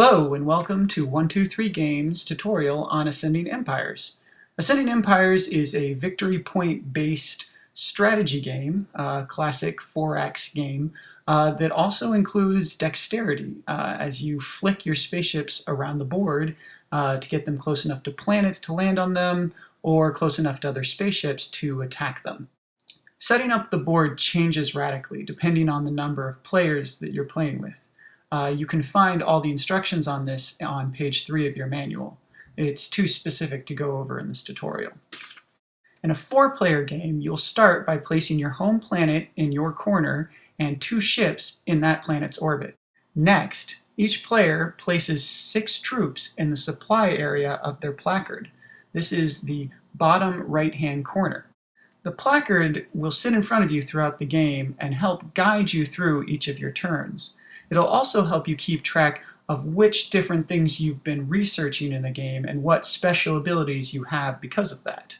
Hello and welcome to 123 Games tutorial on Ascending Empires. Ascending Empires is a victory point based strategy game, classic 4X game, that also includes dexterity as you flick your spaceships around the board to get them close enough to planets to land on them or close enough to other spaceships to attack them. Setting up the board changes radically depending on the number of players that you're playing with. You can find all the instructions on this on page 3 of your manual. It's too specific to go over in this tutorial. In a 4-player game, you'll start by placing your home planet in your corner and 2 ships in that planet's orbit. Next, each player places 6 troops in the supply area of their placard. This is the bottom right-hand corner. The placard will sit in front of you throughout the game and help guide you through each of your turns. It'll also help you keep track of which different things you've been researching in the game and what special abilities you have because of that.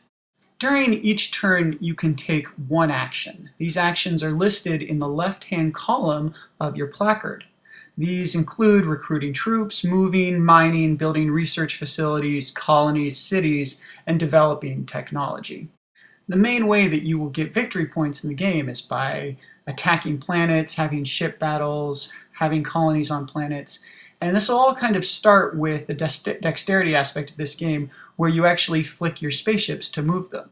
During each turn, you can take one action. These actions are listed in the left-hand column of your placard. These include recruiting troops, moving, mining, building research facilities, colonies, cities, and developing technology. The main way that you will get victory points in the game is by attacking planets, having ship battles, having colonies on planets. And this will all kind of start with the dexterity aspect of this game where you actually flick your spaceships to move them.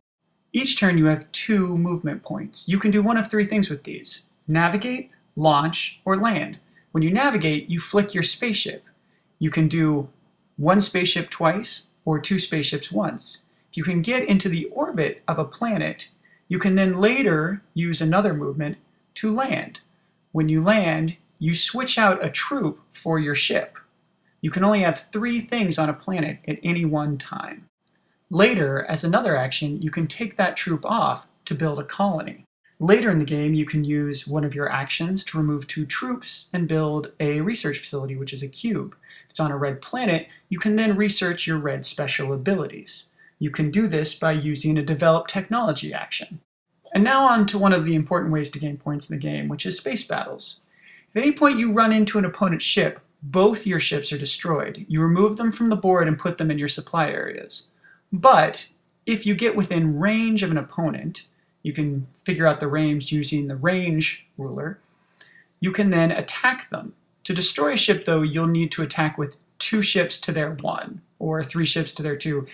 Each turn you have 2 movement points. You can do one of 3 things with these: navigate, launch, or land. When you navigate, you flick your spaceship. You can do 1 spaceship twice or 2 spaceships once. If you can get into the orbit of a planet, you can then later use another movement to land. When you land, you switch out a troop for your ship. You can only have 3 things on a planet at any one time. Later, as another action, you can take that troop off to build a colony. Later in the game, you can use one of your actions to remove 2 troops and build a research facility, which is a cube. If it's on a red planet, you can then research your red special abilities. You can do this by using a develop technology action. And now on to one of the important ways to gain points in the game, which is space battles. If at any point you run into an opponent's ship, both your ships are destroyed. You remove them from the board and put them in your supply areas. But if you get within range of an opponent, you can figure out the range using the range ruler, you can then attack them. To destroy a ship, though, you'll need to attack with 2 ships to their 1, or 3 ships to their 2.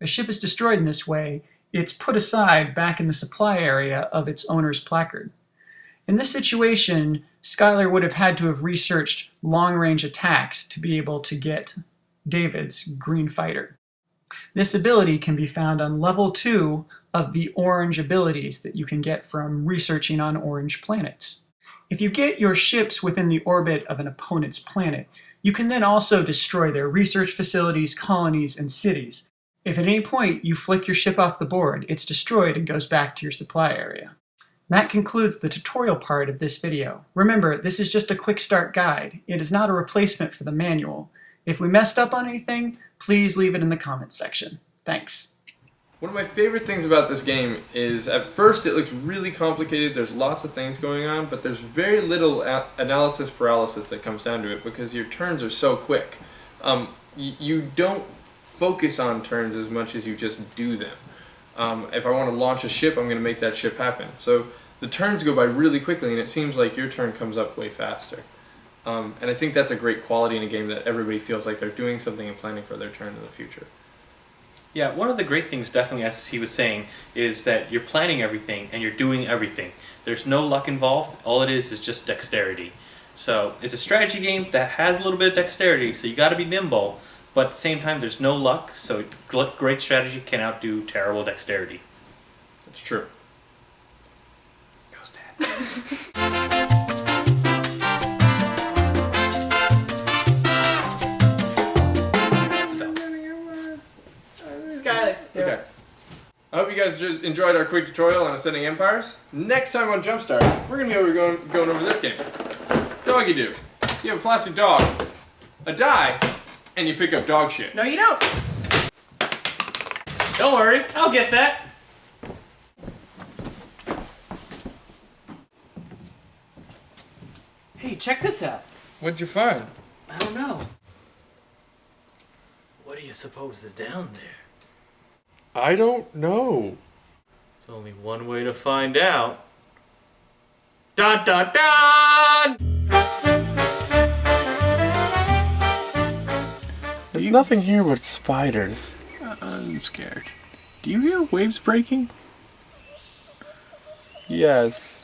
If a ship is destroyed in this way, it's put aside back in the supply area of its owner's placard. In this situation, Skylar would have had to have researched long-range attacks to be able to get David's green fighter. This ability can be found on level 2 of the orange abilities that you can get from researching on orange planets. If you get your ships within the orbit of an opponent's planet, you can then also destroy their research facilities, colonies, and cities. If at any point you flick your ship off the board, it's destroyed and goes back to your supply area. That concludes the tutorial part of this video. Remember, this is just a quick start guide. It is not a replacement for the manual. If we messed up on anything, please leave it in the comments section. Thanks. One of my favorite things about this game is at first it looks really complicated, there's lots of things going on, but there's very little analysis paralysis that comes down to it because your turns are so quick. You don't focus on turns as much as you just do them. If I want to launch a ship, I'm going to make that ship happen. So the turns go by really quickly, and it seems like your turn comes up way faster. And I think that's a great quality in a game, that everybody feels like they're doing something and planning for their turn in the future. Yeah, one of the great things, definitely, as he was saying, is that you're planning everything and you're doing everything. There's no luck involved. All it is just dexterity. So it's a strategy game that has a little bit of dexterity, so you got to be nimble. But at the same time, there's no luck, so great strategy can outdo terrible dexterity. That's true. Goes Dad. Skylar. Okay. I hope you guys enjoyed our quick tutorial on Ascending Empires. Next time on Jumpstart, we're going to be going over this game. Doggy Doo. You have a plastic dog, a die, and you pick up dog shit. No, you don't. Don't worry, I'll get that. Hey, check this out. What'd you find? I don't know. do you suppose is down there? I don't know. There's only one way to find out. Dun dun dun! There's nothing here but spiders. I'm scared. Do you hear waves breaking? Yes.